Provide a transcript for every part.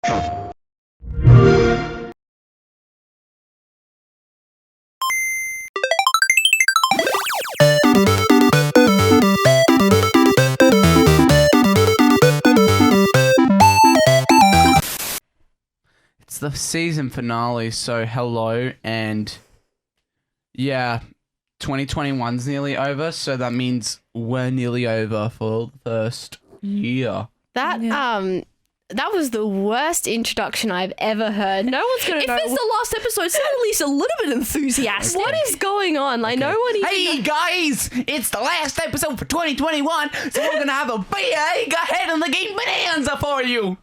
It's the season finale, so hello, and yeah, 2021's nearly over, so that means we're nearly over for the first year. That was the worst introduction I've ever heard. No one's going to know. If it's the last episode, sound at least a little bit enthusiastic. What is going on? Like, no one even... Hey guys, it's the last episode for 2021, so we're gonna have a big ahead in the game bonanza for you. Woo!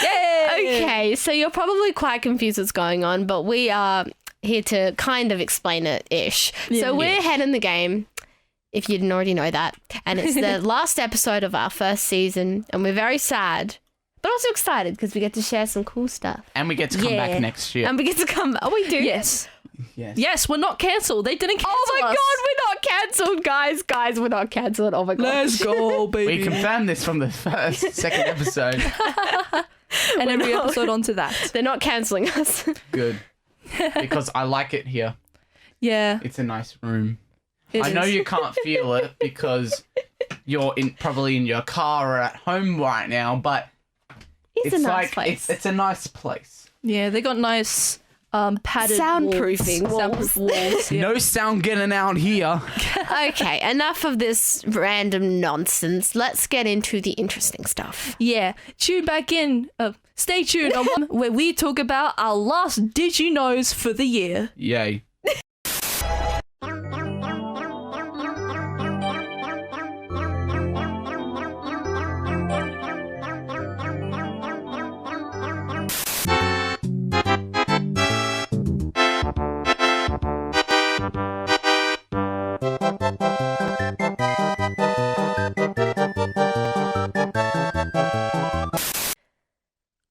Yay! Okay, so you're probably quite confused what's going on, but we are here to kind of explain it-ish. So we're ahead in the game, if you didn't already know that. And it's the last episode of our first season, and we're very sad, but also excited because we get to share some cool stuff. And we get to come back next year. And we get to come... Oh, we do? Yes. Yes, we're not cancelled. They didn't cancel us. Oh my God, we're not cancelled, guys. Guys, we're not cancelled. Oh my God. Let's go, baby. We confirmed this from the second episode. And every episode onto that. They're not cancelling us. Good. Because I like it here. Yeah. It's a nice room. I know you can't feel it because you're probably in your car or at home right now, but It's a nice place. It's a nice place. Yeah, they got nice padded Soundproofing walls. Soundproof walls. Yeah. No sound getting out here. Okay, enough of this random nonsense. Let's get into the interesting stuff. Yeah, tune back in. Stay tuned on where we talk about our last Did You Knows for the year. Yay.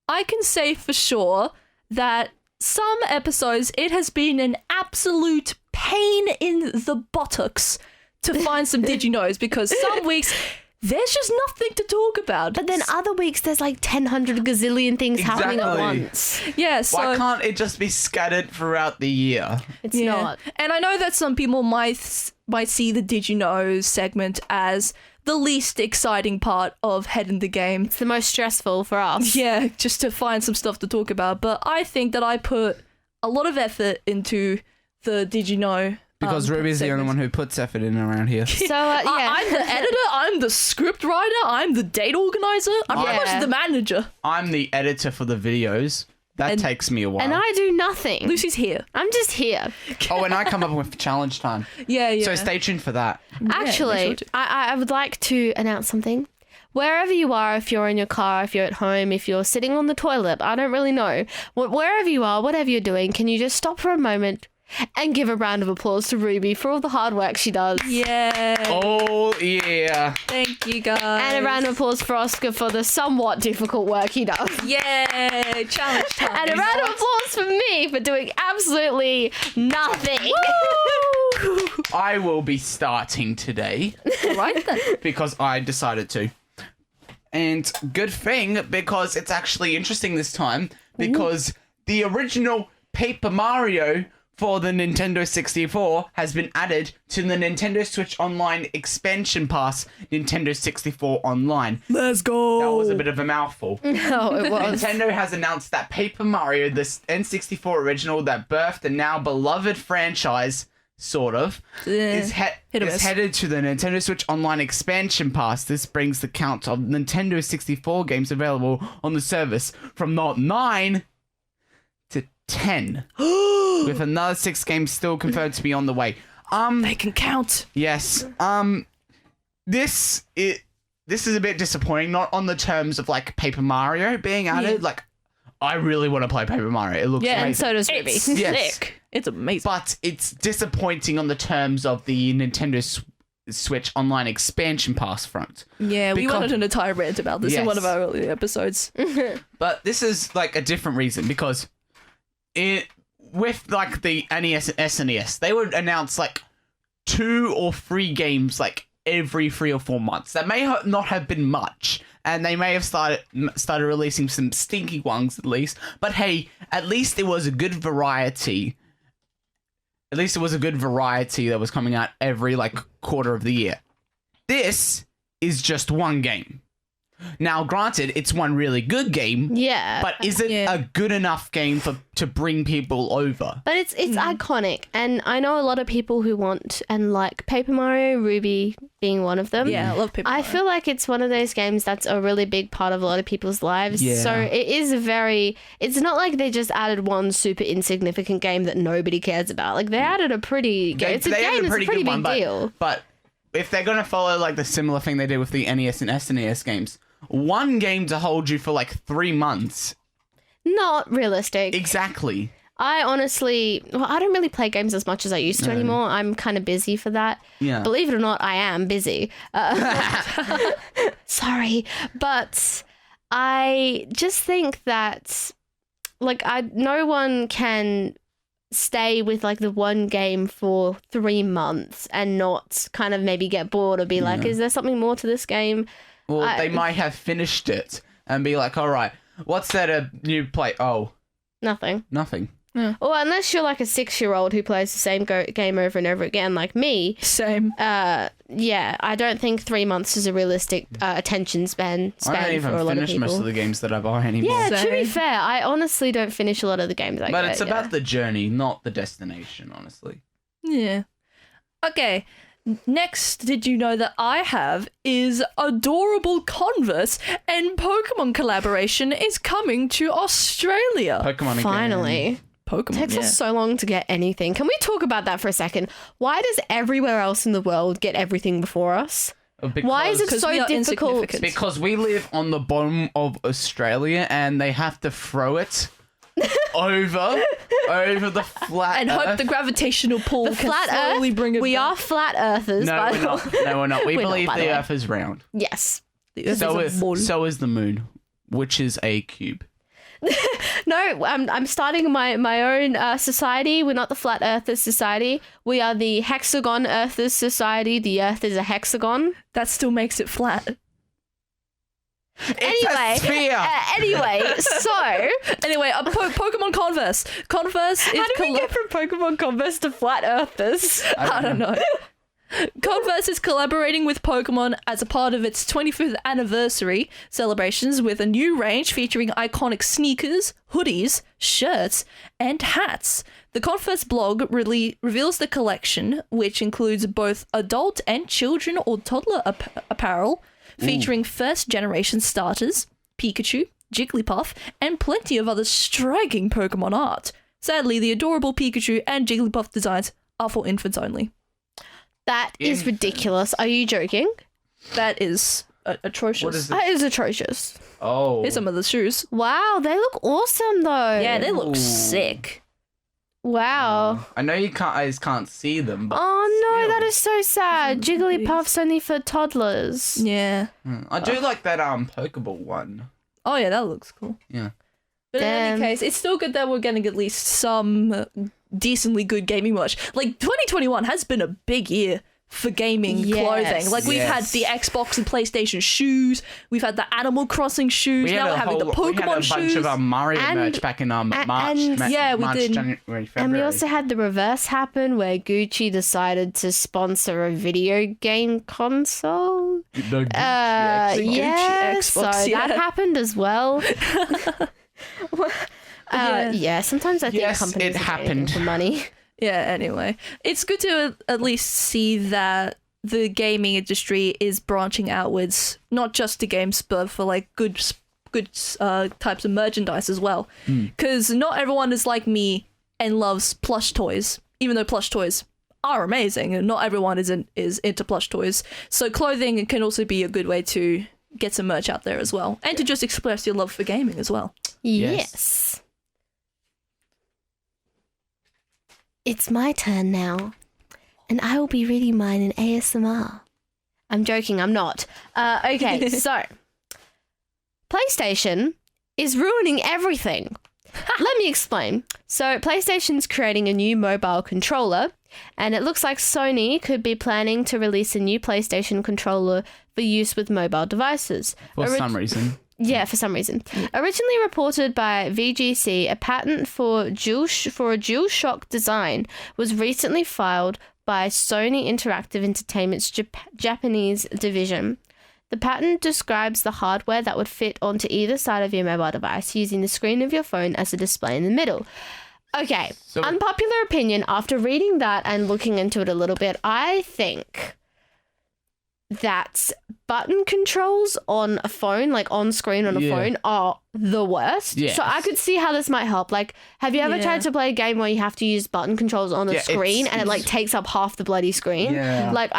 I can say for sure that some episodes it has been an absolute pain in the buttocks to find some Did You Knows, because some weeks there's just nothing to talk about. But then other weeks there's like 1,000 gazillion things happening at once. Yeah, so Why can't it just be scattered throughout the year? It's not. And I know that some people might see the Did You Know segment as the least exciting part of Head in the Game. It's the most stressful for us. Yeah, just to find some stuff to talk about. But I think that I put a lot of effort into the Did You Know Because Ruby's the only one who puts effort in around here. So, yeah. I'm the editor, I'm the script writer, I'm the date organizer, I'm pretty much the manager. I'm the editor for the videos. That takes me a while. And I do nothing. Lucy's here. I'm just here. Oh, and I come up with challenge time. Yeah. So stay tuned for that. Actually, I would like to announce something. Wherever you are, if you're in your car, if you're at home, if you're sitting on the toilet, I don't really know. Wherever you are, whatever you're doing, can you just stop for a moment and give a round of applause to Ruby for all the hard work she does? Yeah. Oh, yeah. Thank you, guys. And a round of applause for Oscar for the somewhat difficult work he does. Yeah. Challenge time. And a round of applause for me for doing absolutely nothing. I will be starting today. Right then. Because I decided to. And good thing, because it's actually interesting this time, because the original Paper Mario for the Nintendo 64 has been added to the Nintendo Switch Online Expansion Pass, Nintendo 64 Online. Let's go. That was a bit of a mouthful. No, it was. Nintendo has announced that Paper Mario, the N64 original that birthed the now beloved franchise, sort of, is headed to the Nintendo Switch Online Expansion Pass. This brings the count of Nintendo 64 games available on the service from not 9 to 10. With another 6 games still confirmed to be on the way. They can count. Yes. This is a bit disappointing, not on the terms of like Paper Mario being added. Like, I really want to play Paper Mario. It looks amazing. And so does Ruby. It's sick. It's amazing. But it's disappointing on the terms of the Nintendo Switch Online Expansion Pass front. Yeah, we went on an entire rant about this in one of our earlier episodes. But this is like a different reason, because with like the NES and SNES, they would announce like 2 or 3 games like every 3 or 4 months. That may not have been much and they may have started releasing some stinky ones at least. But hey, at least it was a good variety. At least it was a good variety that was coming out every quarter of the year. This is just one game. Now, granted, it's one really good game. Yeah. But is it a good enough game to bring people over? But it's iconic, and I know a lot of people who want and like Paper Mario, Ruby being one of them. Yeah, I love Paper Mario. I feel like it's one of those games that's a really big part of a lot of people's lives. Yeah. So it is it's not like they just added one super insignificant game that nobody cares about. Like they added a pretty it's a pretty big deal. But if they're going to follow the similar thing they did with the NES and SNES games, one game to hold you for 3 months. Not realistic. Exactly. I honestly, I don't really play games as much as I used to anymore. I'm kind of busy for that. Yeah. Believe it or not, I am busy. Sorry. But I just think that, no one can stay with the one game for 3 months and not kind of maybe get bored or be like, is there something more to this game? Well, they might have finished it and be like, all right, what's that a new play? Oh. Nothing. Yeah. Or unless you're like a 6-year-old who plays the same game over and over again like me. Same. Yeah, I don't think 3 months is a realistic attention span I don't even for a lot of finish people. most of the games that I buy anymore. Yeah, to be fair, I honestly don't finish a lot of the games I But get, it's about the journey, not the destination, honestly. Yeah. Okay. Next, did you know that I have is adorable Converse and Pokemon collaboration is coming to Australia. Pokemon again. Finally. Pokemon, It takes us so long to get anything. Can we talk about that for a second? Why does everywhere else in the world get everything before us? Why is it Because so we are difficult? insignificant. Because we live on the bottom of Australia and they have to throw it over the flat and Earth. hope the gravitational pull The can flat slowly Earth? bring it We back. are flat earthers. No, by we're the not. way. No, we're not. We We're not, believe by the the way. Earth is round. Yes. The Earth So is a ball. is the moon, which is a cube. No, I'm starting my own society. We're not the Flat Earthers Society. We are the Hexagon Earthers Society. The Earth is a hexagon. That still makes it flat. It's a sphere. Anyway, Pokemon Converse. Converse is... how do we get from Pokemon Converse to Flat Earthers? I don't know. Converse is collaborating with Pokemon as a part of its 25th anniversary celebrations with a new range featuring iconic sneakers, hoodies, shirts, and hats. The Converse blog reveals the collection, which includes both adult and children or toddler apparel, featuring first-generation starters, Pikachu, Jigglypuff, and plenty of other striking Pokemon art. Sadly, the adorable Pikachu and Jigglypuff designs are for infants only. That is ridiculous. Are you joking? That is atrocious. What is That is atrocious. Oh. Here's some of the shoes. Wow, they look awesome though. Yeah, they look Ooh. sick. Wow. I know you guys can't see them, but Oh no, still. that is so sad. Jigglypuff's only for toddlers. Yeah. I do like that Pokeball one. Oh yeah, that looks cool. Yeah. But in Damn. any case, it's still good that we're getting at least some decently good gaming merch. 2021 has been a big year for gaming Yes. clothing. We've had the Xbox and PlayStation shoes. We've had the Animal Crossing shoes. Now we're having the Pokemon we had a bunch shoes. of Mario And- merch back in March. yeah, we March, did. January, February. And we also had the reverse happen where Gucci decided to sponsor a video game console. the Gucci Yeah, Xbox, so yeah. that happened as well. Yeah, sometimes I think Yes, companies it are doing happened. for money. Yeah, anyway. It's good to at least see that the gaming industry is branching outwards, not just to games, but for good types of merchandise as well. Because not everyone is like me and loves plush toys, even though plush toys are amazing, and not everyone is into plush toys. So clothing can also be a good way to get some merch out there as well, and to just express your love for gaming as well. Yes. It's my turn now, and I will be reading mine in ASMR. I'm joking, I'm not. Okay, so PlayStation is ruining everything. Let me explain. So PlayStation's creating a new mobile controller, and it looks like Sony could be planning to release a new PlayStation controller for use with mobile devices. For some reason. Yeah, for some reason. Originally reported by VGC, a patent for a DualShock design was recently filed by Sony Interactive Entertainment's Japanese division. The patent describes the hardware that would fit onto either side of your mobile device using the screen of your phone as a display in the middle. Okay, so, unpopular opinion, after reading that and looking into it a little bit, I think that button controls on a phone, like on screen on a phone, are the worst. Yes. So I could see how this might help. Like, have you ever tried to play a game where you have to use button controls on a screen and it like takes up half the bloody screen? Yeah. Like,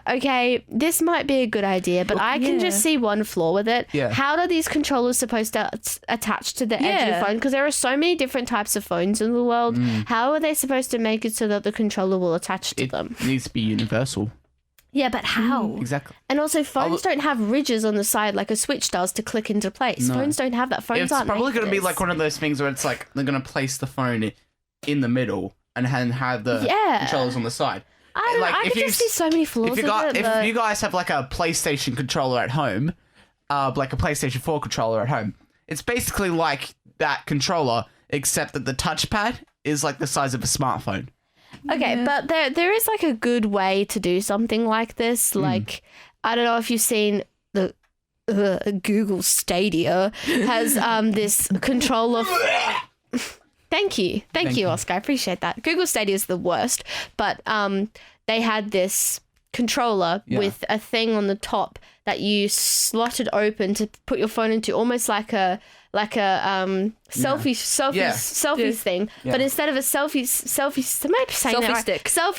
okay, this might be a good idea, but I can just see one flaw with it. Yeah. How are these controllers supposed to attach to the edge of the phone? Because there are so many different types of phones in the world. How are they supposed to make it so that the controller will attach to them? It needs to be universal. Yeah, but how? Exactly. And also, phones don't have ridges on the side like a Switch does to click into place. No. Phones don't have that. Phones aren't. It's probably going to be like one of those things where it's like they're going to place the phone in the middle and have the controllers on the side. I don't know. I can just see so many flaws if you guys have like a PlayStation controller at home, like a PlayStation 4 controller at home, it's basically like that controller, except that the touchpad is like the size of a smartphone. Okay, but there is like a good way to do something like this. Like, I don't know if you've seen the Google Stadia has this controller. Thank you, Oscar. I appreciate that. Google Stadia is the worst, but they had this controller with a thing on the top that you slotted open to put your phone into, almost like a selfie thing, but instead of a selfie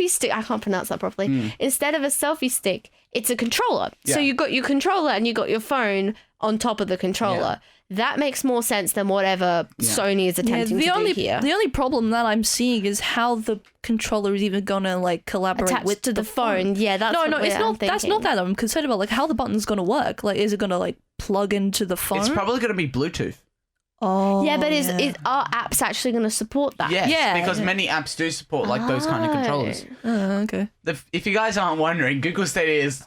stick, I can't pronounce that properly. Instead of a selfie stick, it's a controller. So you got your controller and you got your phone on top of the controller. That makes more sense than whatever Sony is attempting to do here. The only problem that I'm seeing is how the controller is even gonna like collaborate attached with to the phone. Yeah, that's it's not. That's not that I'm concerned about. Like how the button's gonna work. Like, is it gonna like plug into the phone? It's probably gonna be Bluetooth. Oh, yeah, but is our apps actually going to support that? Yes, because many apps do support like those kind of controllers. Okay. If you guys aren't wondering, Google Stadia is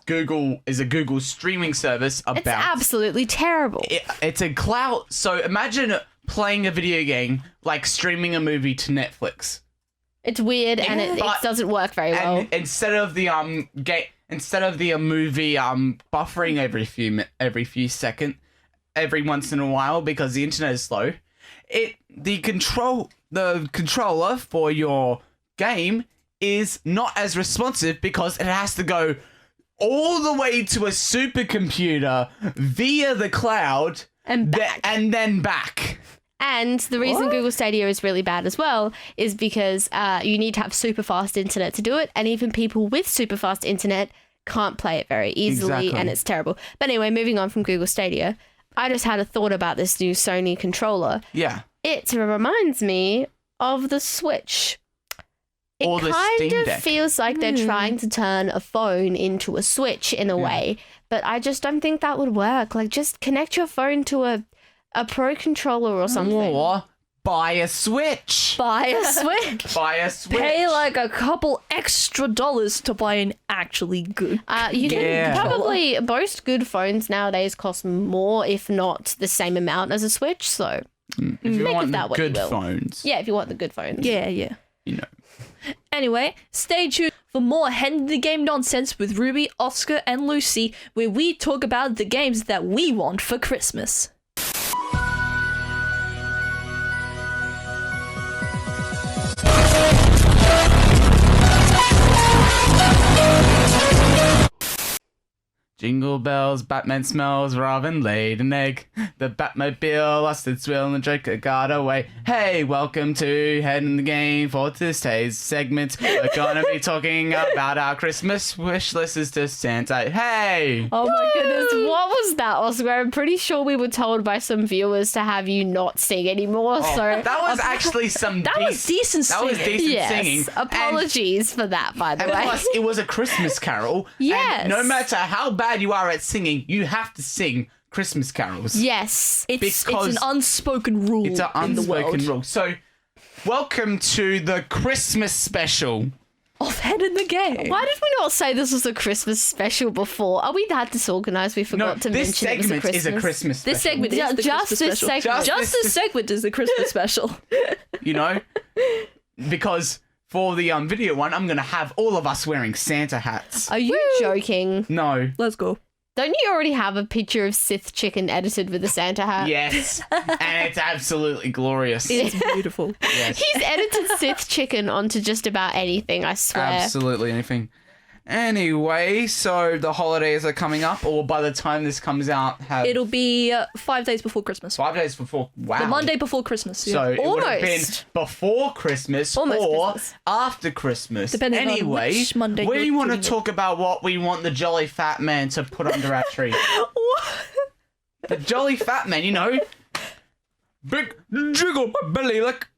a Google streaming service about. It's absolutely terrible. It's a cloud. So imagine playing a video game like streaming a movie to Netflix. It's weird and it doesn't work very well. And instead of the movie buffering every few seconds. Every once in a while because the internet is slow, the controller for your game is not as responsive because it has to go all the way to a supercomputer via the cloud and then back. And the reason Google Stadia is really bad as well is because you need to have super fast internet to do it, and even people with super fast internet can't play it very easily, and it's terrible. But anyway, moving on from Google Stadia, I just had a thought about this new Sony controller. Yeah. It reminds me of the Switch. Or the Steam Deck. Feels like they're trying to turn a phone into a Switch in a way, but I just don't think that would work. Like, just connect your phone to a Pro controller or something. Or buy a Switch. Buy a Switch. Pay like a couple extra dollars to buy an actually good you can probably most good phones nowadays cost more, if not the same amount as a Switch. So if you want the good phones. Yeah, if you want the good phones. Yeah. You know. Anyway, stay tuned for more Head in the Game nonsense with Ruby, Oscar, and Lucy, where we talk about the games that we want for Christmas. Jingle bells, Batman smells, Robin laid an egg. The Batmobile lost its will and the Joker got away. Hey, welcome to Head in the Game for today's segment. We're gonna be talking about our Christmas wish list to Santa. Hey! Oh my goodness, what was that, Oscar? I'm pretty sure we were told by some viewers to have you not sing anymore. So that was actually some decent singing. That was decent singing. Apologies for that, by the way. And plus, it was a Christmas carol. Yes. And no matter how bad you are at singing, you have to sing Christmas carols. Yes. It's an unspoken rule. It's an in the world. unspoken rule. So, welcome to the Christmas special of Head in the Game. Why did we not say this was a Christmas special before? Are we that disorganized? We forgot to mention it was a Christmas. Is a Christmas special. This segment is the just Christmas this special. segment. Just this segment is the Christmas special. You know, because for the video one, I'm gonna have all of us wearing Santa hats. Are you joking? No. Let's go. Don't you already have a picture of Sith chicken edited with a Santa hat? Yes, and it's absolutely glorious. It's beautiful. Yes. He's edited Sith chicken onto just about anything, I swear. Absolutely anything. Anyway, so the holidays are coming up, or by the time this comes out, it'll be 5 days before Christmas. 5 days before. Wow. The Monday before Christmas. Yeah. So it would have been Almost. before Christmas or Christmas. after Christmas. Depending on which Monday we you're want to doing it. talk about what we want the Jolly Fat Man to put under our tree. The Jolly Fat Man, you know. Big jiggle my belly like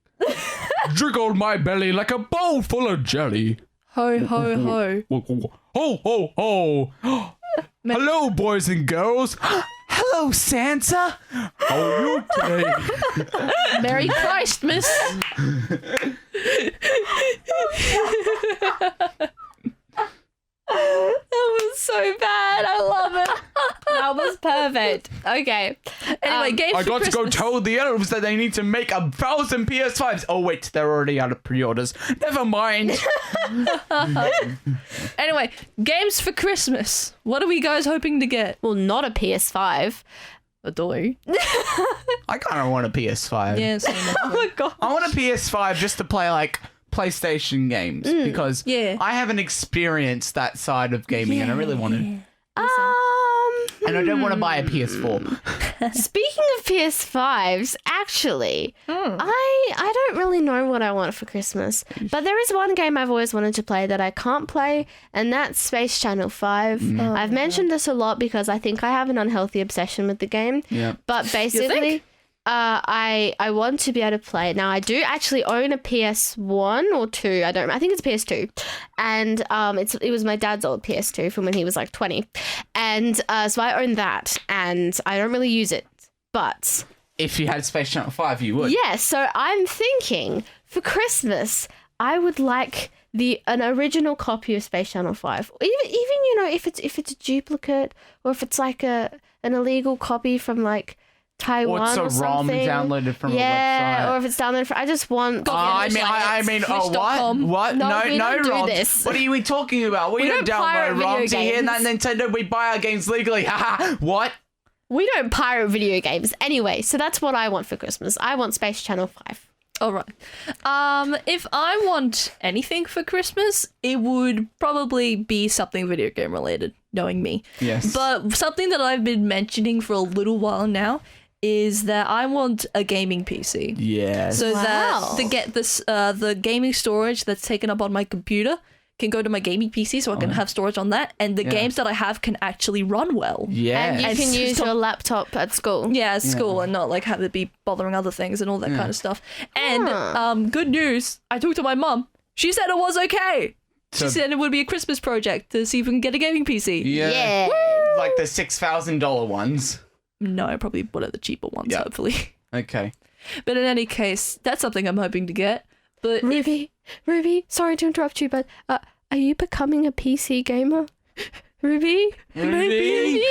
jiggle my belly like a bowl full of jelly. Ho, ho, ho. Ho, ho, ho. Hello, boys and girls. Hello, Santa. How are you today? Merry Christmas. That was so bad. I love it. That was perfect. Okay. Anyway, games I for got Christmas. to go tell the elves that they need to make 1,000 PS5s. Oh, wait, they're already out of pre-orders. Never mind. Anyway, games for Christmas. What are we guys hoping to get? Well, not a PS5. A toy. I kind of want a PS5. Yeah, same. Oh my god. I want a PS5 just to play, like, PlayStation games because yeah. I haven't experienced that side of gaming and I really want to. And I don't want to buy a PS4. Speaking of PS5s, actually, I don't really know what I want for Christmas. But there is one game I've always wanted to play that I can't play, and that's Space Channel 5. I've mentioned this a lot because I think I have an unhealthy obsession with the game. Yeah. But basically, I want to be able to play it. Now, I do actually own a PS1 or 2. I think it's PS2. And it was my dad's old PS2 from when he was like 20. And so I own that, and I don't really use it. But If you had Space Channel 5, you would. yeah, so I'm thinking for Christmas, I would like an original copy of Space Channel 5. Even you know, if it's a duplicate or if it's like an illegal copy from like Taiwan Or it's a ROM something. downloaded from a Yeah, website. or if it's downloaded from... I just want... I mean, what? What? No, No, we don't do ROMs. this. What are we talking about? We don't don't pirate download video ROMs here in that games. Nintendo. We buy our games legally. Haha. What? We don't pirate video games. Anyway, so that's what I want for Christmas. I want Space Channel 5. All right. If I want anything for Christmas, it would probably be something video game related, knowing me. Yes. But something that I've been mentioning for a little while now is that I want a gaming PC. Yes. So Wow. that to get this the gaming storage that's taken up on my computer can go to my gaming PC so I can have storage on that, and the games that I have can actually run well. Yeah. And you And can use stop- your laptop at school. Yeah, at school and not like have it be bothering other things and all that kind of stuff. And good news, I talked to my mum. She said it was okay. She So- said it would be a Christmas project to see if we can get a gaming PC. Yeah. Like the $6,000 ones. No, probably one of the cheaper ones, Yeah. hopefully. Okay. But in any case, that's something I'm hoping to get. But Ruby, sorry to interrupt you, but are you becoming a PC gamer? Ruby? Ruby?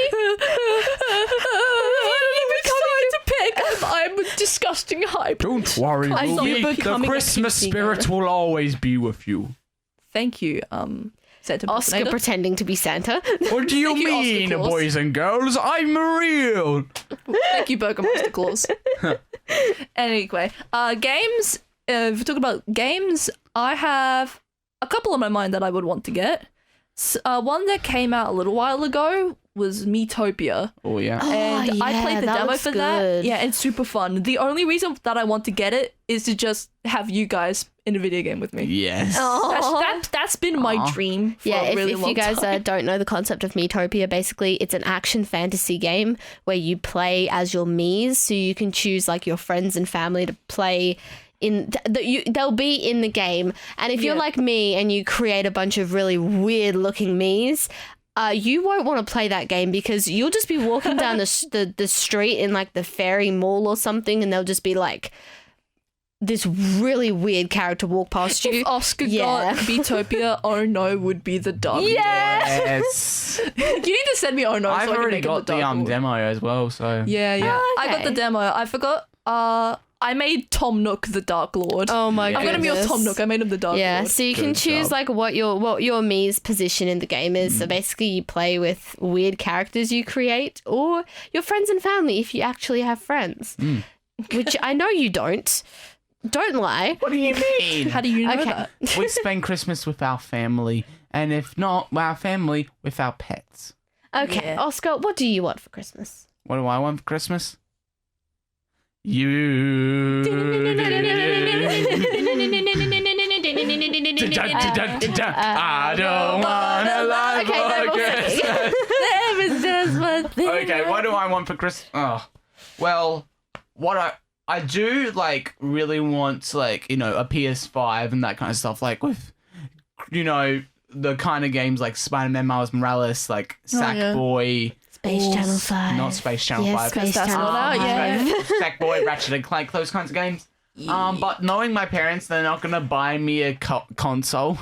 I'm a disgusting hype. Don't worry, Are you Ruby. The becoming a Christmas PC spirit will always be with you. Thank you, Santa Oscar impersonator. pretending to be Santa. What do you Thank you, Oscar mean, Claus. boys and girls? I'm real. Thank you, Burger Master Claus. Anyway, games. If we're talking about games, I have a couple on my mind that I would want to get. One that came out a little while ago was Miitopia. Oh, yeah. And I yeah, played the that demo looks for that. good. Yeah, it's super fun. The only reason that I want to get it is to just have you guys in a video game with me. Yes. That's been my dream for Yeah, a really if long you guys time. don't know the concept of Miitopia, basically it's an action fantasy game where you play as your Miis, so you can choose like your friends and family to play in they'll be in the game. And if you're Yeah. like me and you create a bunch of really weird looking Miis, you won't want to play that game because you'll just be walking down the street in like the Fairy Mall or something, and they'll just be like this really weird character walk past you. If Oscar got Miitopia, Oh No would be the Dark Lord. Yes. You need to send me Oh No. I've so I can already make him got the the Dark Lord. demo as well, so. Yeah. Oh, I got okay. the demo. I forgot. I made Tom Nook the Dark Lord. Oh my Yeah. I'm gonna be goodness. with Tom Nook. I made him the Dark Yeah, Lord. so you can Good choose job. like what your Mii's position in the game is. So basically you play with weird characters you create or your friends and family if you actually have friends. Which I know you don't. Don't lie. What do you mean? How do you know Okay. that? We spend Christmas with our family, and if not, our family with our pets. Okay, Yeah. Oscar, what do you want for Christmas? What do I want for Christmas? You. I don't want a life Okay, no for more singing. Christmas. There is just one thing. Okay, what do I want for Christmas? Oh, well, what I do like really want like a PS5 and that kind of stuff, like with the kind of games like Spider-Man Miles Morales, like Sackboy, Space Channel 5. not Space Channel Yes, 5. Space That's Channel not out 5. yet. Sackboy, Ratchet and Clank, those kinds of games. But knowing my parents, they're not gonna buy me a console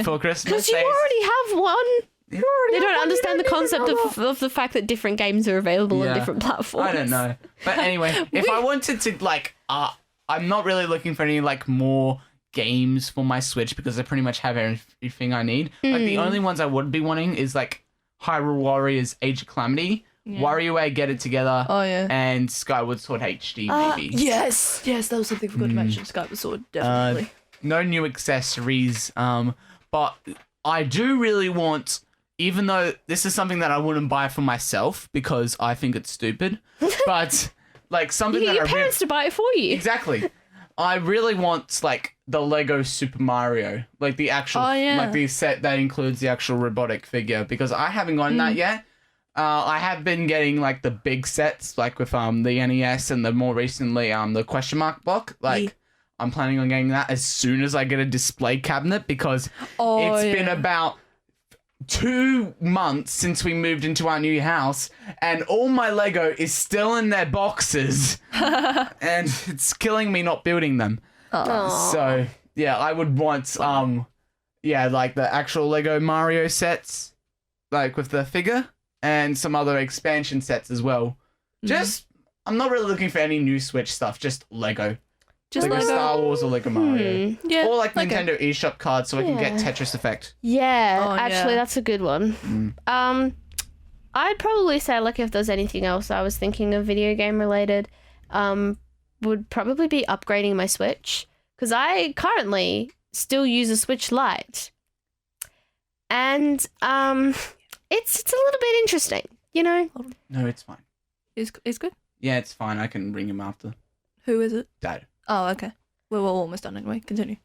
for Christmas. Because you already have one. They don't understand the concept of. of the fact that different games are available on Yeah. different platforms. I don't know. But anyway, if I wanted to I'm not really looking for any like more games for my Switch because I pretty much have everything I need. Like the only ones I would be wanting is like Hyrule Warriors Age of Calamity, WarioWare Get It Together, Oh yeah. and Skyward Sword HD maybe. Yes, that was something I forgot to mention. Skyward Sword, definitely. No new accessories. But I do really want, even though this is something that I wouldn't buy for myself because I think it's stupid, but like something You that get your I really, parents to buy it for you. exactly. I really want like the Lego Super Mario, like the actual, like the set that includes the actual robotic figure, because I haven't gotten that yet. I have been getting like the big sets, like with the NES and the more recently the question mark block. Like I'm planning on getting that as soon as I get a display cabinet because it's been about 2 months since we moved into our new house and all my Lego is still in their boxes and it's killing me not building them. So yeah, I would want like the actual Lego Mario sets, like with the figure and some other expansion sets as well. Just I'm not really looking for any new Switch stuff, just Lego. Just Lego Lego. Star Wars or Lego Mario. Yeah. Or like okay. Nintendo eShop cards so I can get Tetris Effect. Yeah, Oh, actually, yeah. that's a good one. I'd probably say, like, if there's anything else I was thinking of video game related, would probably be upgrading my Switch. Because I currently still use a Switch Lite. And it's a little bit interesting, you know? No, it's fine. Is good. Yeah, it's fine. I can ring him after. Who is it? Dad. Oh, okay. We're almost done anyway. Continue.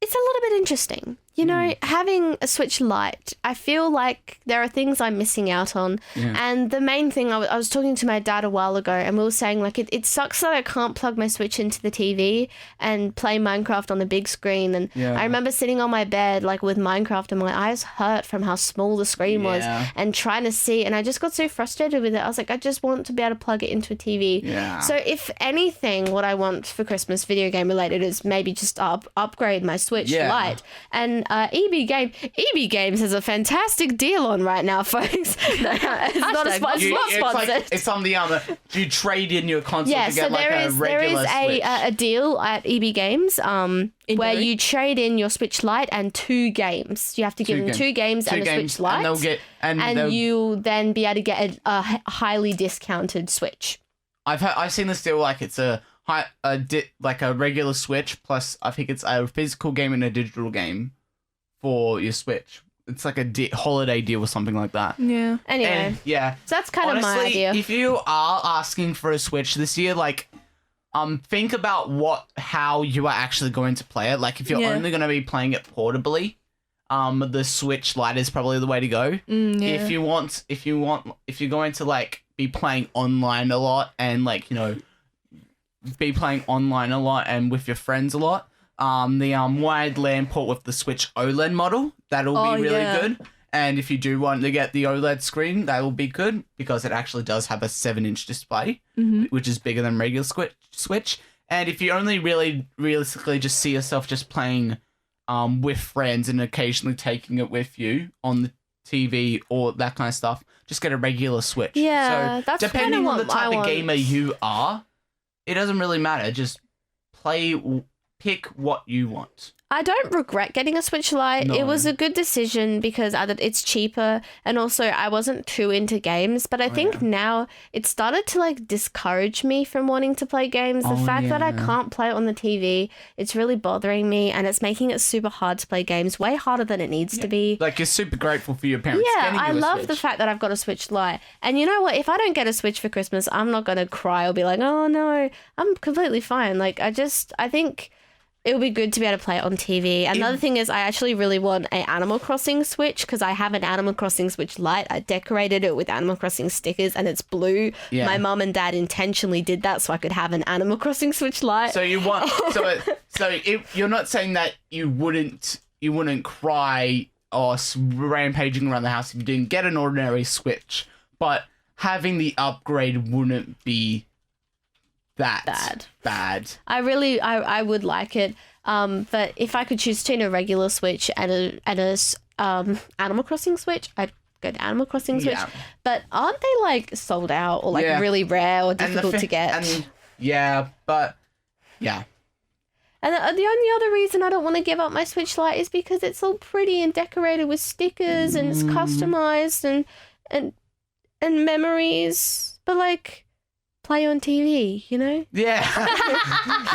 It's a little bit interesting. You know, having a Switch Lite, I feel like there are things I'm missing out on. Yeah. And the main thing, I was talking to my dad a while ago and we were saying, like, it sucks that I can't plug my Switch into the TV and play Minecraft on the big screen. And I remember sitting on my bed, like, with Minecraft and my eyes hurt from how small the screen was and trying to see. And I just got so frustrated with it. I was like, I just want to be able to plug it into a TV. Yeah. So if anything, what I want for Christmas, video game related, is maybe just upgrade my Switch Lite. And EB Games has a fantastic deal on right now, folks. It's not sponsored. It's on the you trade in your console Yeah, to so get like there a is regular Switch. a deal at EB Games where theory? you trade in your Switch Lite and 2 games. You have to give them 2 games and a Switch Lite, and they'll get and you then be able to get a highly discounted Switch. I've seen this deal like it's like a regular Switch plus I think it's a physical game and a digital game for your Switch. It's like a holiday deal or something like that. Yeah. Anyway, And yeah, so that's kind of my honestly, idea. if you are asking for a Switch this year, like, think about how you are actually going to play it. Like, if you're only going to be playing it portably, the Switch Lite is probably the way to go. If you're going to like be playing online a lot and like be playing online a lot and with your friends a lot, the wide LAN port with the Switch OLED model, that'll be really good. And if you do want to get the OLED screen, that will be good because it actually does have a 7-inch display, which is bigger than regular Switch. And if you only really realistically just see yourself just playing with friends and occasionally taking it with you on the TV or that kind of stuff, just get a regular Switch. Yeah, so that's depending kinda on the what I type of want. gamer you are, it doesn't really matter. Just pick what you want. I don't regret getting a Switch Lite. No. It was a good decision because it's cheaper and also I wasn't too into games. But I think now it started to like discourage me from wanting to play games. The fact that I can't play it on the TV, it's really bothering me and it's making it super hard to play games, way harder than it needs to be. Like, you're super grateful for your parents Yeah, getting I you a love Switch. the fact that I've got a Switch Lite. And you know what? If I don't get a Switch for Christmas, I'm not going to cry or be like, oh no, I'm completely fine. Like, I think it would be good to be able to play it on TV. And another thing is I actually really want an Animal Crossing Switch because I have an Animal Crossing Switch Lite. I decorated it with Animal Crossing stickers and it's blue. Yeah. My mum and dad intentionally did that so I could have an Animal Crossing Switch Lite. So you want you're not saying that you wouldn't cry or rampaging around the house if you didn't get an ordinary Switch, but having the upgrade wouldn't be that bad. I would like it. But if I could choose between a regular Switch and a Animal Crossing Switch, I'd go to Animal Crossing Switch. Yeah. But aren't they like sold out or like really rare or difficult to get? And the only other reason I don't want to give up my Switch Lite is because it's all pretty and decorated with stickers and it's customized and memories. But like, play on TV, you know? Yeah.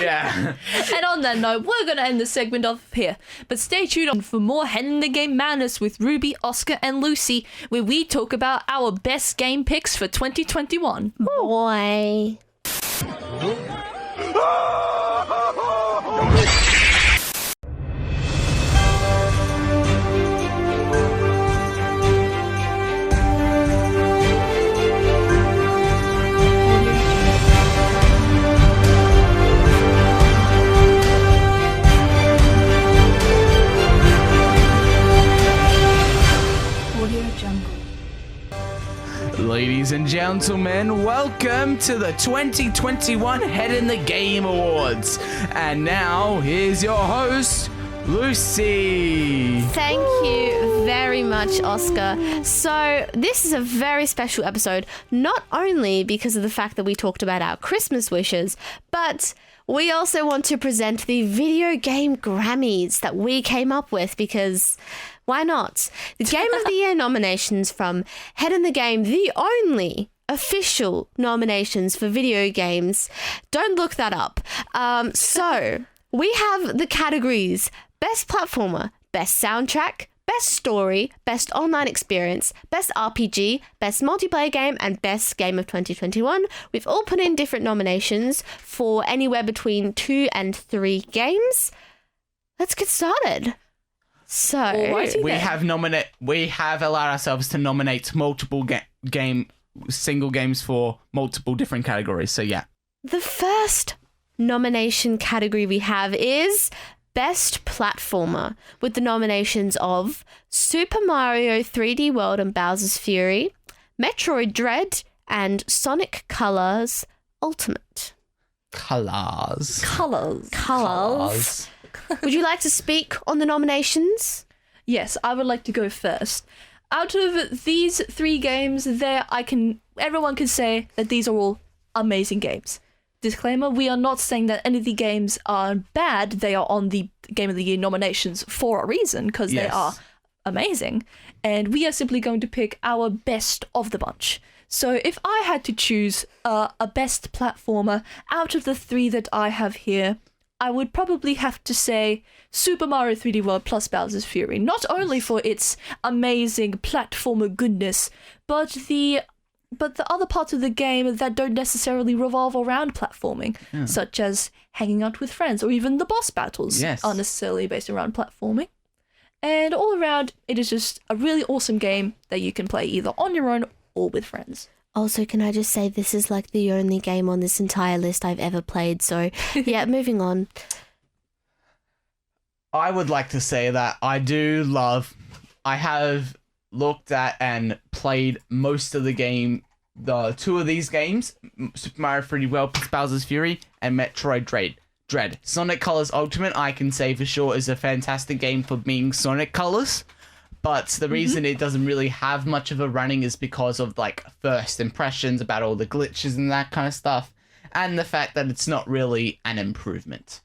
Yeah. And on that note, we're going to end the segment off here. But stay tuned for more Head in the Game madness with Ruby, Oscar, and Lucy, where we talk about our best game picks for 2021. Boy. Ladies and gentlemen, welcome to the 2021 Head in the Game Awards. And now, here's your host, Lucy. Thank you very much, Oscar. So this is a very special episode, not only because of the fact that we talked about our Christmas wishes, but we also want to present the video game Grammys that we came up with because why not? The Game of the Year nominations from Head in the Game, the only official nominations for video games. Don't look that up. So we have the categories Best Platformer, Best Soundtrack, Best Story, Best Online Experience, Best RPG, Best Multiplayer Game, and Best Game of 2021. We've all put in different nominations for anywhere between 2 and 3 games. Let's get started. So Alrighty We then. have allowed ourselves to nominate multiple single games for multiple different categories. So yeah. the first nomination category we have is Best Platformer, with the nominations of Super Mario 3D World and Bowser's Fury, Metroid Dread, and Sonic Colors Ultimate. Colors. Would you like to speak on the nominations? Yes, I would like to go first. Out of these 3 games, everyone can say that these are all amazing games. Disclaimer, we are not saying that any of the games are bad. They are on the Game of the Year nominations for a reason, because they are amazing. And we are simply going to pick our best of the bunch. So if I had to choose a best platformer out of the 3 that I have here, I would probably have to say Super Mario 3D World plus Bowser's Fury. Not only for its amazing platformer goodness, but the other parts of the game that don't necessarily revolve around platforming, such as hanging out with friends, or even the boss battles aren't necessarily based around platforming. And all around, it is just a really awesome game that you can play either on your own or with friends. Also, can I just say this is like the only game on this entire list I've ever played. So, yeah, moving on. I would like to say that I have looked at and played most of the game, the two of these games, Super Mario 3D World plus Bowser's Fury and Metroid Dread. Sonic Colors Ultimate, I can say for sure, is a fantastic game for being Sonic Colors. But the reason it doesn't really have much of a running is because of like first impressions about all the glitches and that kind of stuff. And the fact that it's not really an improvement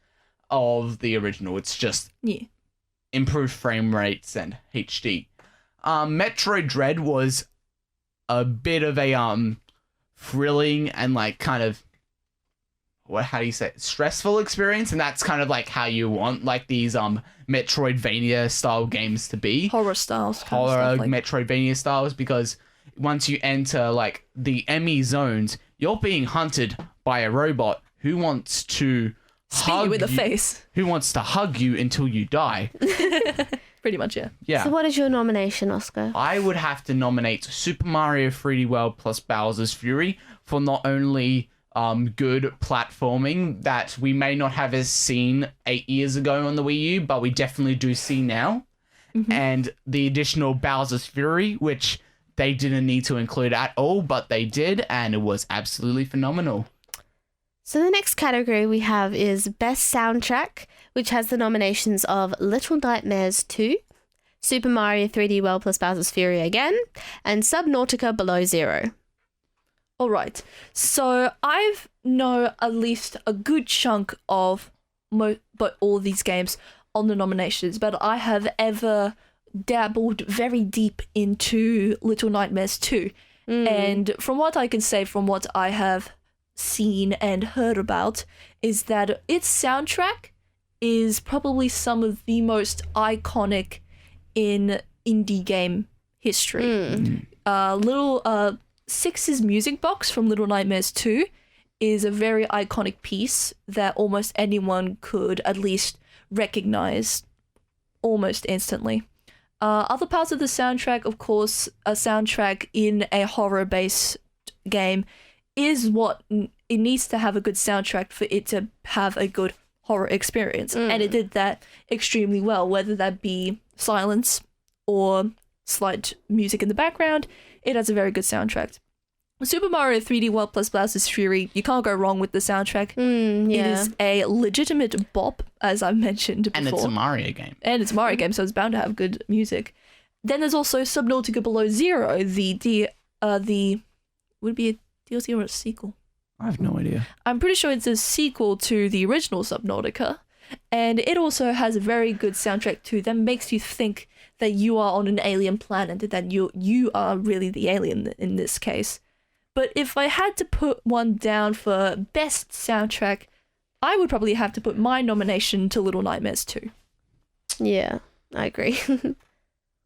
of the original. It's just improved frame rates and HD. Metroid Dread was a bit of a thrilling and like kind of how do you say it? Stressful experience, and that's kind of like how you want like these Metroidvania style games to be. Horror styles. Horror Metroidvania styles, because once you enter like the Emmy zones, you're being hunted by a robot who wants to hug you in the face. Who wants to hug you until you die. Pretty much, yeah. Yeah. So what is your nomination, Oscar? I would have to nominate Super Mario 3D World plus Bowser's Fury for not only good platforming that we may not have as seen 8 years ago on the Wii U, but we definitely do see now. And the additional Bowser's Fury, which they didn't need to include at all, but they did, and it was absolutely phenomenal. So the next category we have is Best Soundtrack, which has the nominations of Little Nightmares 2, Super Mario 3D World plus Bowser's Fury again, and Subnautica Below Zero. All right. So I know at least a good chunk of but all these games on the nominations, but I have ever dabbled very deep into Little Nightmares 2. And from what I can say, from what I have seen and heard about, is that its soundtrack is probably some of the most iconic in indie game history. Little Six's music box from Little Nightmares 2 is a very iconic piece that almost anyone could at least recognize almost instantly. Other parts of the soundtrack, of course, a soundtrack in a horror-based game is what it needs to have a good soundtrack for it to have a good horror experience. And it did that extremely well, whether that be silence or slight music in the background. It has a very good soundtrack. Super Mario 3D World plus Bowser's Fury, you can't go wrong with the soundtrack. It is a legitimate bop, as I mentioned before. And it's a Mario game. So it's bound to have good music. Then there's also Subnautica Below Zero, the would it be a DLC or a sequel? I have no idea. I'm pretty sure it's a sequel to the original Subnautica, and it also has a very good soundtrack too that makes you think that you are on an alien planet, that you are really the alien in this case. But if I had to put one down for best soundtrack, I would probably have to put my nomination to Little Nightmares 2. Yeah, I agree.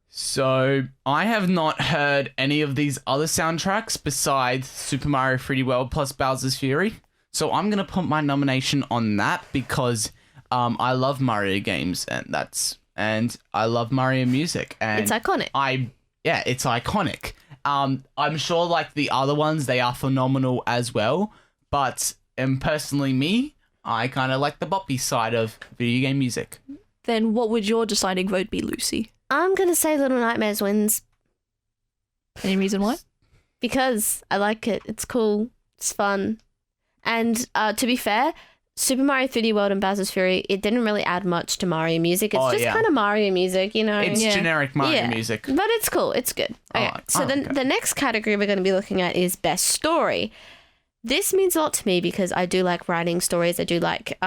So, I have not heard any of these other soundtracks besides Super Mario 3D World plus Bowser's Fury. So, I'm going to put my nomination on that because I love Mario games and I love Mario music. And it's iconic. It's iconic. I'm sure like the other ones, they are phenomenal as well. But personally me, I kind of like the boppy side of video game music. Then what would your deciding vote be, Lucy? I'm going to say Little Nightmares wins. Any reason why? Because I like it. It's cool. It's fun. And to be fair, Super Mario 3D World and Bowser's Fury, it didn't really add much to Mario music. It's just kind of Mario music, you know. It's generic Mario music. But it's cool. It's good. Okay. The next category we're going to be looking at is Best Story. This means a lot to me because I do like writing stories. I do like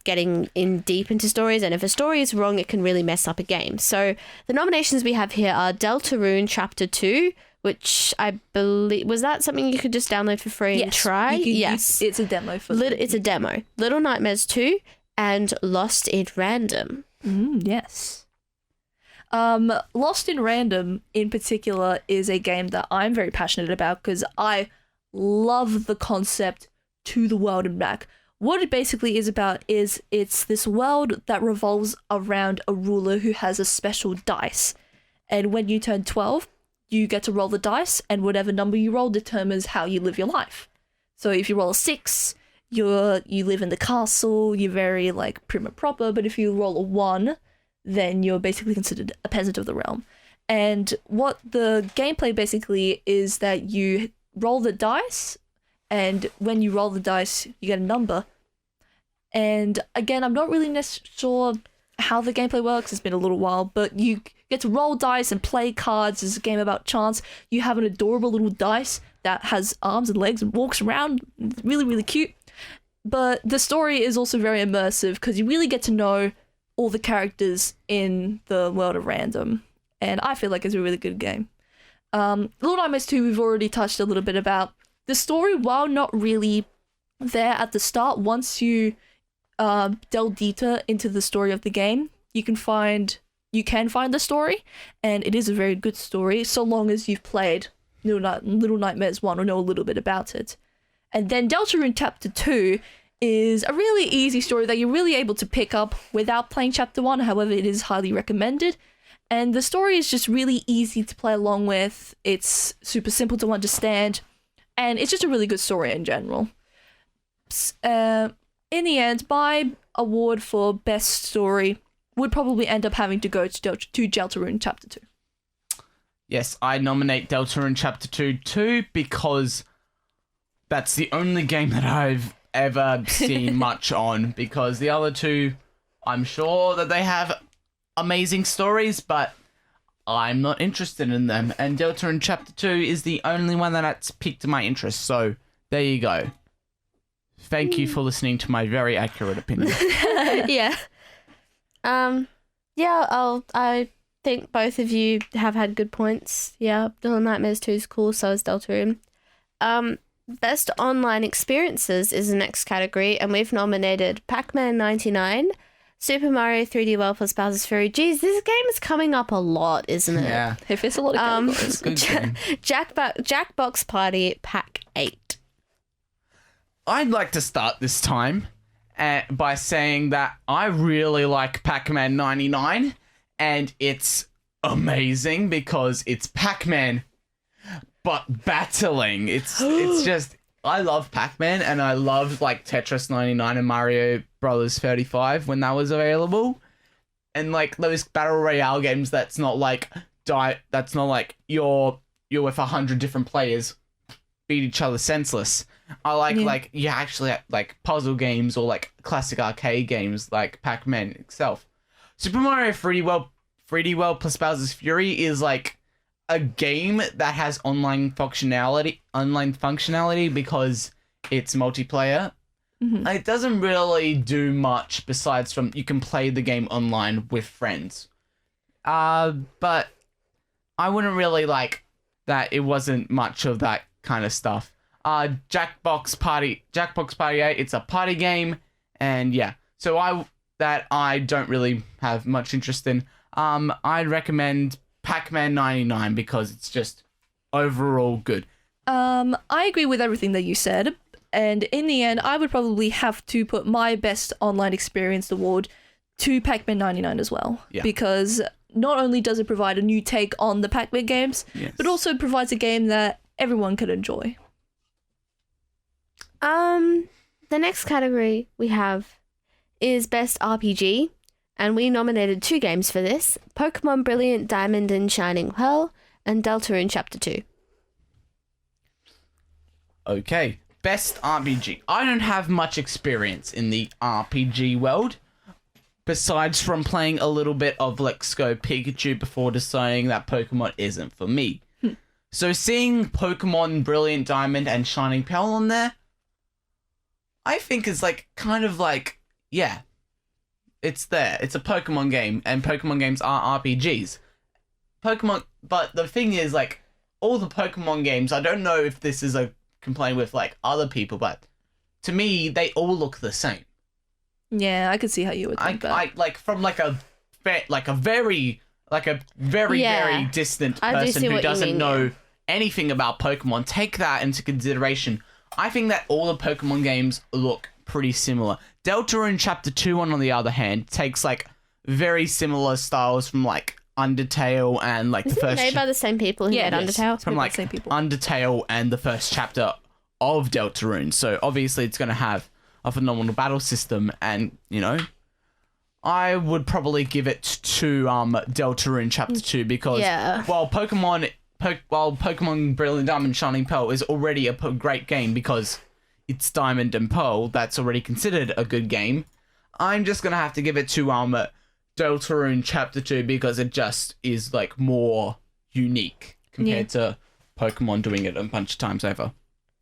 getting in deep into stories. And if a story is wrong, it can really mess up a game. So the nominations we have here are Deltarune Chapter 2, which I believe... Was that something you could just download for free and try? Yes. It's a demo. It's a demo. Little Nightmares 2 and Lost in Random. Yes. Lost in Random, in particular, is a game that I'm very passionate about because I love the concept to the world and back. What it basically is about is it's this world that revolves around a ruler who has a special dice. And when you turn 12, you get to roll the dice, and whatever number you roll determines how you live your life. So if you roll a 6, you live in the castle, you're very like prim and proper, but if you roll a 1, then you're basically considered a peasant of the realm. And what the gameplay basically is that you roll the dice, and when you roll the dice, you get a number. And again, I'm not really sure how the gameplay works. It's been a little while, but you get to roll dice and play cards. It's a game about chance. You have an adorable little dice that has arms and legs and walks around. It's really, really cute. But the story is also very immersive because you really get to know all the characters in the world of Random. And I feel like it's a really good game. Little Nightmares 2, we've already touched a little bit about. The story, while not really there at the start, once you delve deeper into the story of the game, you can find the story, and it is a very good story, so long as you've played Little Nightmares 1 or know a little bit about it. And then Deltarune Chapter 2 is a really easy story that you're really able to pick up without playing Chapter 1, however, it is highly recommended. And the story is just really easy to play along with. It's super simple to understand. And it's just a really good story in general. In the end, my award for best story would probably end up having to go to Deltarune Chapter 2. Yes, I nominate Deltarune Chapter 2 too because that's the only game that I've ever seen much on, because the other two, I'm sure that they have amazing stories, but I'm not interested in them. And Deltarune Chapter 2 is the only one that's piqued my interest. So there you go. Thank you for listening to my very accurate opinion. Yeah. I think both of you have had good points. Yeah, Little Nightmares 2 is cool, so is Deltarune. Best online experiences is the next category, and we've nominated Pac-Man 99, Super Mario 3D World plus Bowser's Fury. Geez, this game is coming up a lot, isn't it? Yeah. It fits a lot of categories. Good game. Jackbox Party Pack 8. I'd like to start this time by saying that I really like Pac-Man 99, and it's amazing because it's Pac-Man, but battling. It's just, I love Pac-Man, and I love like Tetris 99 and Mario Brothers 35 when that was available, and like those battle royale games that's not like you're with 100 different players beat each other senseless. I like you actually like puzzle games or like classic arcade games like Pac-Man itself. Super Mario 3D World plus Bowser's Fury is like a game that has online functionality because it's multiplayer. Mm-hmm. It doesn't really do much besides from you can play the game online with friends. But I wouldn't really like that it wasn't much of that kind of stuff. Jackbox Party 8, it's a party game, and yeah. So I don't really have much interest in. I'd recommend Pac-Man 99 because it's just overall good. I agree with everything that you said, and in the end, I would probably have to put my best online experience award to Pac-Man 99 as well, because not only does it provide a new take on the Pac-Man games, but also provides a game that everyone can enjoy. The next category we have is Best RPG, and we nominated 2 games for this: Pokemon Brilliant Diamond and Shining Pearl and Deltarune Chapter 2. Okay, Best RPG. I don't have much experience in the RPG world, besides from playing a little bit of Let's Go Pikachu before deciding that Pokemon isn't for me. So seeing Pokemon Brilliant Diamond and Shining Pearl on there, I think is like kind of like, yeah, it's there. It's a Pokemon game, and Pokemon games are RPGs. But the thing is, like, all the Pokemon games, I don't know if this is a complaint with like other people, but to me, they all look the same. Yeah, I could see how you would think that. I like from like a very distant person who doesn't know anything about Pokemon. Take that into consideration. I think that all the Pokemon games look pretty similar. Deltarune Chapter 2, on the other hand, takes like very similar styles from like Undertale and like the first. Made by the same people who made Undertale. From like Undertale and the first chapter of Deltarune. So obviously it's going to have a phenomenal battle system, and you know, I would probably give it to Deltarune Chapter 2 because while Pokemon Brilliant Diamond Shining Pearl is already a great game because it's Diamond and Pearl, that's already considered a good game. I'm just going to have to give it to Deltarune Chapter 2 because it just is like more unique compared to Pokemon doing it a bunch of times over.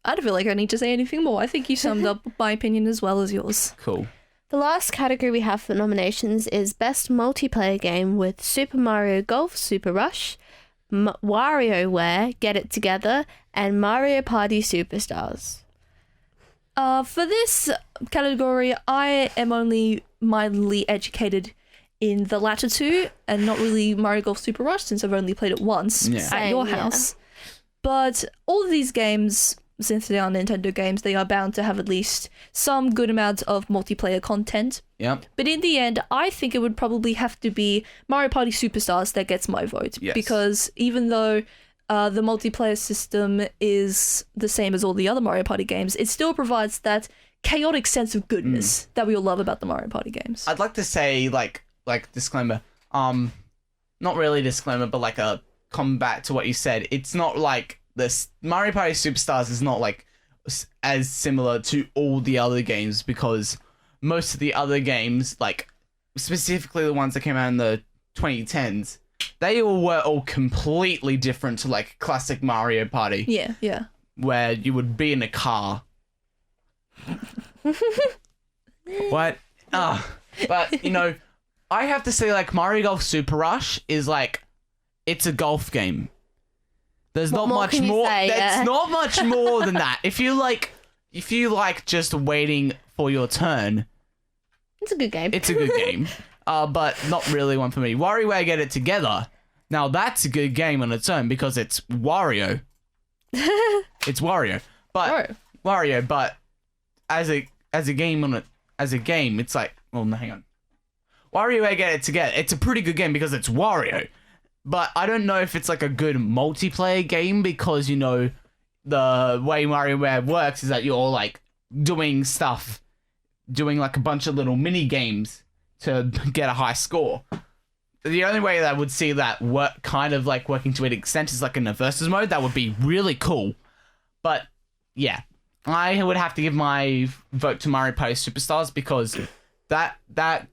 I don't feel like I need to say anything more. I think you summed up my opinion as well as yours. Cool. The last category we have for nominations is Best Multiplayer Game with Super Mario Golf Super Rush, WarioWare Get It Together, and Mario Party Superstars. For this category, I am only mildly educated in the latter two and not really Mario Golf Super Rush since I've only played it once at your house. But all of these games, since they are Nintendo games, they are bound to have at least some good amount of multiplayer content. Yep. But in the end, I think it would probably have to be Mario Party Superstars that gets my vote. Yes. Because even though the multiplayer system is the same as all the other Mario Party games, it still provides that chaotic sense of goodness that we all love about the Mario Party games. I'd like to say, like disclaimer, not really disclaimer, but like a comeback to what you said. It's not like this Mario Party Superstars is not like as similar to all the other games because most of the other games, like specifically the ones that came out in the 2010s, they all were completely different to like classic Mario Party. Yeah. Where you would be in a car. What? But you know, I have to say like Mario Golf Super Rush is like it's a golf game. There's not much more. There's not much more than that. If you like just waiting for your turn, it's a good game. It's a good game. But not really one for me. WarioWare Get It Together. Now that's a good game on its own because it's Wario. It's Wario. But Wario, but as a game it's like, well, no, hang on. WarioWare Get It Together. It's a pretty good game because it's Wario. But I don't know if it's like a good multiplayer game because, you know, the way WarioWare works is that you're like doing stuff, doing like a bunch of little mini games to get a high score. The only way that I would see that work, kind of like working to an extent, is like in a versus mode. That would be really cool. But yeah, I would have to give my vote to Mario Party Superstars because that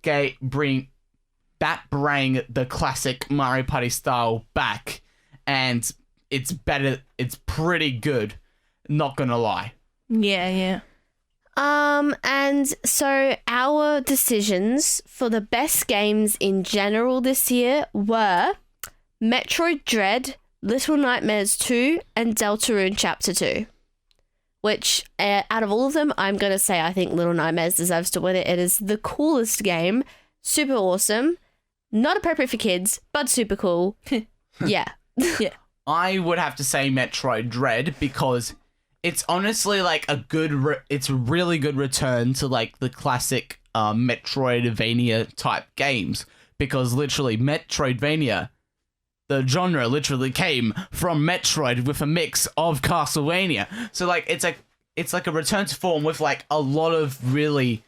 game bring the classic Mario Party style back, and it's better. It's pretty good. Not gonna lie. Yeah. And so our decisions for the best games in general this year were Metroid Dread, Little Nightmares 2, and Deltarune Chapter 2. Which, out of all of them, I'm going to say I think Little Nightmares deserves to win it. It is the coolest game. Super awesome. Not appropriate for kids, but super cool. Yeah. I would have to say Metroid Dread because it's honestly like it's a really good return to like the classic Metroidvania type games because literally Metroidvania, the genre literally came from Metroid with a mix of Castlevania. So like it's like a return to form with like a lot of really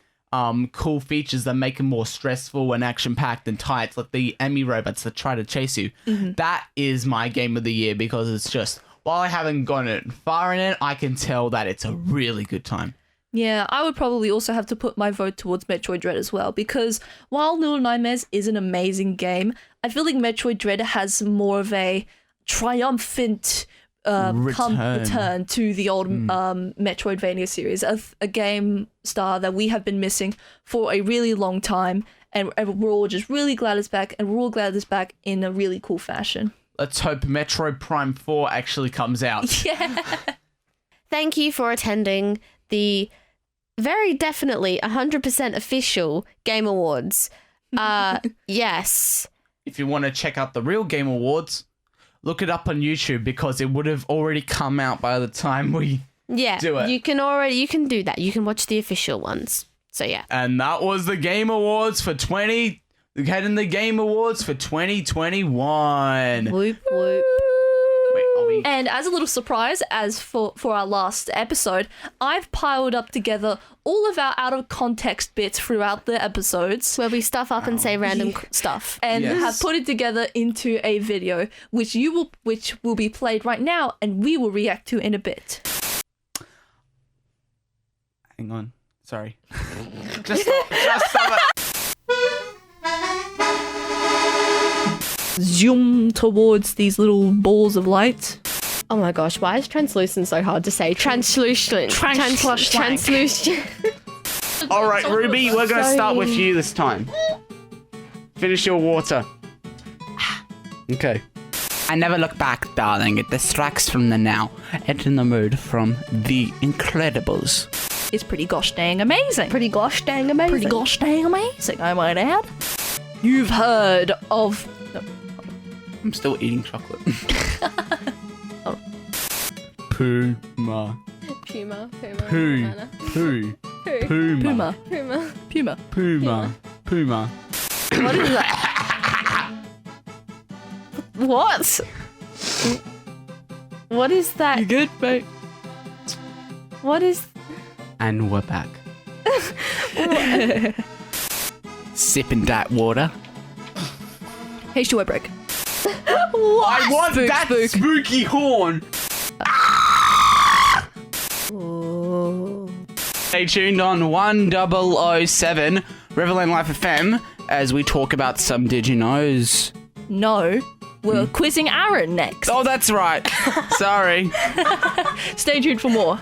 cool features that make it more stressful and action-packed and tight, like the Emmy robots that try to chase you. Mm-hmm. That is my game of the year because it's just, while I haven't gone it far in it, I can tell that it's a really good time. Yeah, I would probably also have to put my vote towards Metroid Dread as well, because while Little Nightmares is an amazing game, I feel like Metroid Dread has more of a triumphant return to the old Metroidvania series, a game star that we have been missing for a really long time, and we're all just really glad it's back, and we're all glad it's back in a really cool fashion. Let's hope Metroid Prime 4 actually comes out. Yeah. Thank you for attending the very definitely 100% official Game Awards. Yes. If you want to check out the real Game Awards, look it up on YouTube because it would have already come out by the time we do it. You can do that. You can watch the official ones. So yeah. And that was the Game Awards for 2021. Whoop whoop. Wait, are we And as a little surprise, as for our last episode, I've piled up together all of our out of context bits throughout the episodes. Where we stuff up and say random stuff. And have put it together into a video, which will be played right now, and we will react to in a bit. Hang on. Sorry. just stop it. Zoom towards these little balls of light. Oh my gosh, why is translucent so hard to say? Translucent. Translucent. All right, Ruby, we're going to start with you this time. Finish your water. Okay. I never look back, darling. It distracts from the now. Enter the mood from The Incredibles. It's pretty gosh dang amazing. Pretty gosh dang amazing. Pretty gosh dang amazing, I might add. You've heard of... I'm still eating chocolate. Puma. Puma. Puma. What is that? What? What is that? You good, mate? What is... And we're back. Sipping that water. H2O break. What? I want that spooky horn. Stay tuned on 1007 Riverland Life FM as we talk about some Did You Knows. No, we're quizzing Aaron next. Oh, that's right. Sorry. Stay tuned for more.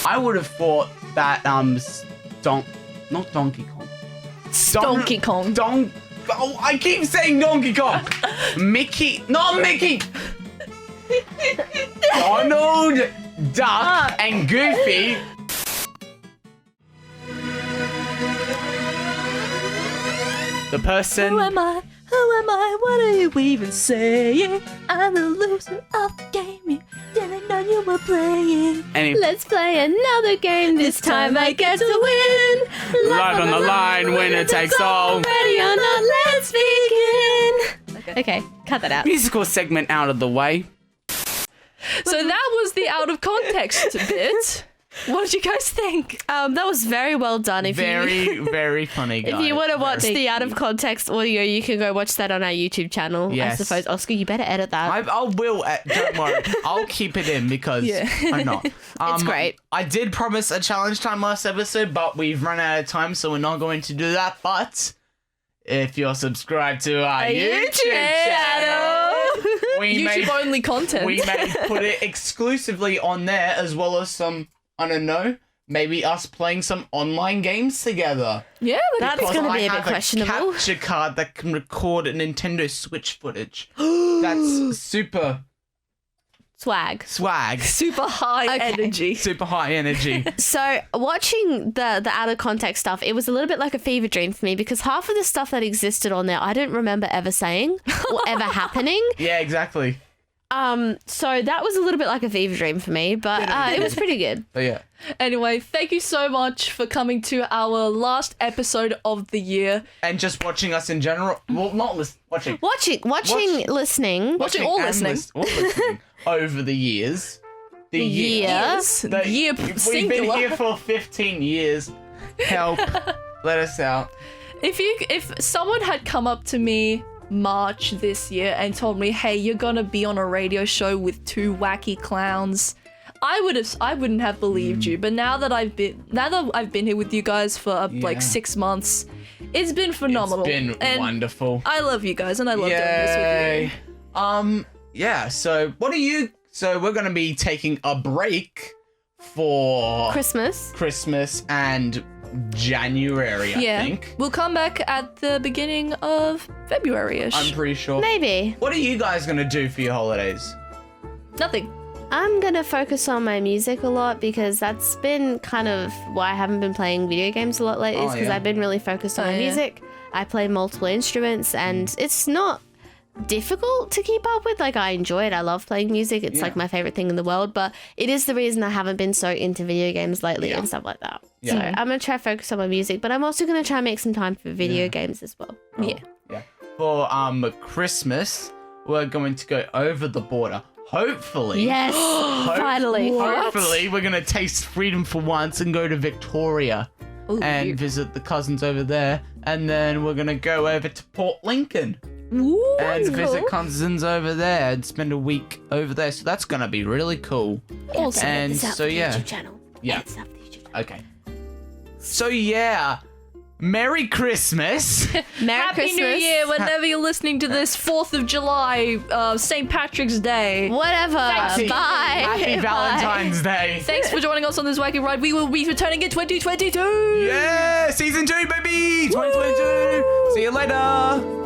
I would have thought that not Donkey Kong. Donkey Kong. Oh, I keep saying Donkey Kong. Mickey, not Mickey. Donald Duck and Goofy. The person. Who am I? What are you even saying? I'm the loser of the game. You didn't know you were playing. Let's play another game. This time I get to win. Live on the line, winner takes all. Ready or not, let's begin. Okay, cut that out. Musical segment out of the way. So that was the out of context bit. What did you guys think? That was very well done. Very funny, guys. If you want to watch the out of context audio, you can go watch that on our YouTube channel. Yes. I suppose. Oscar, you better edit that. I will. Don't worry. I'll keep it in because I'm not. It's great. I did promise a challenge time last episode, but we've run out of time, so we're not going to do that. But if you're subscribed to our YouTube channel, YouTube-only content. We may put it exclusively on there, as well as some, I don't know, maybe us playing some online games together. Yeah, that's going to be a bit questionable. I have a capture card that can record Nintendo Switch footage. That's super... Swag. Super high energy. Super high energy. So watching the out of context stuff, it was a little bit like a fever dream for me because half of the stuff that existed on there, I don't remember ever saying or ever happening. Yeah, exactly. So that was a little bit like a fever dream for me, but it was pretty good. But yeah. Anyway, thank you so much for coming to our last episode of the year. And just watching us in general. Well, not watching. Listening. Watching or listening. Listening over the years. The years. Year We've singular. been here for 15 years. Help. Let us out. If someone had come up to me March this year and told me, hey, you're gonna be on a radio show with two wacky clowns, I wouldn't have believed you. But now that I've been here with you guys for like 6 months, it's been phenomenal. It's been wonderful. I love you guys, and I love doing this with you. Yeah. So we're gonna be taking a break for Christmas and January, I think. We'll come back at the beginning of February-ish. I'm pretty sure. Maybe. What are you guys gonna do for your holidays? Nothing. I'm going to focus on my music a lot because that's been kind of why I haven't been playing video games a lot lately is because I've been really focused on my music. I play multiple instruments and it's not difficult to keep up with. Like, I enjoy it. I love playing music. It's like my favorite thing in the world, but it is the reason I haven't been so into video games lately and stuff like that. So I'm going to try to focus on my music, but I'm also going to try and make some time for video games as well. Yeah. For Christmas, we're going to go over the border. hopefully. Yes, finally. Hopefully, we're going to taste freedom for once and go to Victoria and visit the cousins over there. And then we're going to go over to Port Lincoln and visit cousins over there and spend a week over there. So that's going to be really cool. Awesome. And so, yeah. Yeah. Okay. So, yeah. Merry Christmas. Happy New Year whenever you're listening to this 4th of July, St. Patrick's Day. Whatever. Bye. Happy Valentine's Day. Thanks for joining us on this wacky ride. We will be returning in 2022. Yeah, season 2, baby. 2022. See you later.